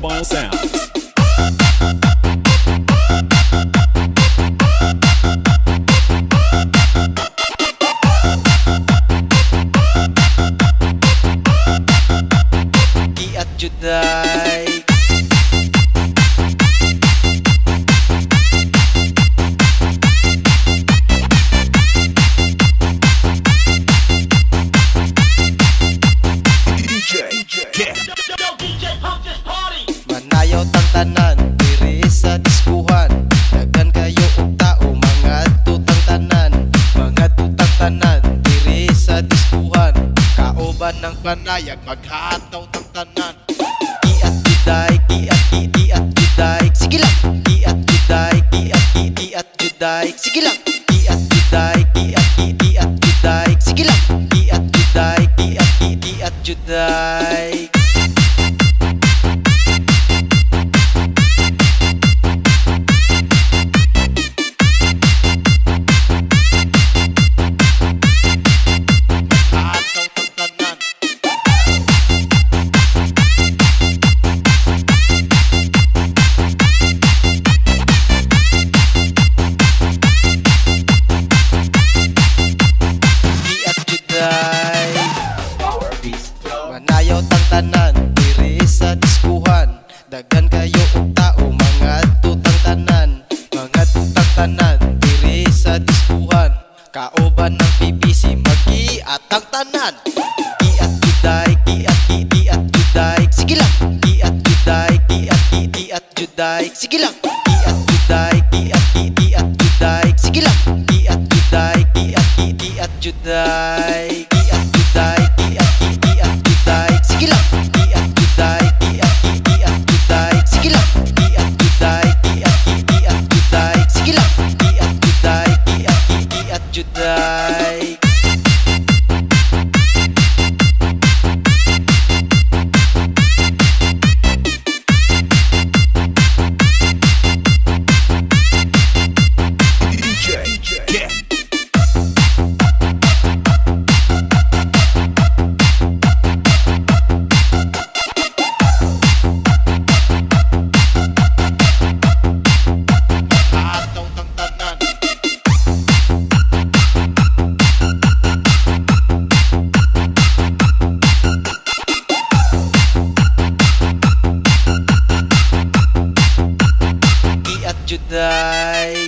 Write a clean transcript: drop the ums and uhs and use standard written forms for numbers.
Mobile Sounds. At Juday manayaw tang tanan diri sa diskuhan, daghan kayo og tao mga tutang tanan, mga tutang tanan diri sa diskuhan, kauban ng panayag maghataw tang tanan. Iat juday, iat juday, sige lang. Iat juday, iat juday, sige lang. Iat juday, iat juday, sige lang. Iat juday, iat juday. Manayaw tang tanan diri sa diskuhan, daghan kayo og tao mga tutang tanan, mga tutang tanan diri sa diskuhan, kauban ng PBC mag-iatang tanan. Iat juday, iat juday, sige lang. Iat juday, iat juday, sige lang. Iat juday, iat juday, sige lang. Iat juday, iat juday, iat juday, iat juday, sige lang. Iat juday, iat juday, sige lang. Iat juday, iat juday, sige lang. Iat juday, iat juday. Juday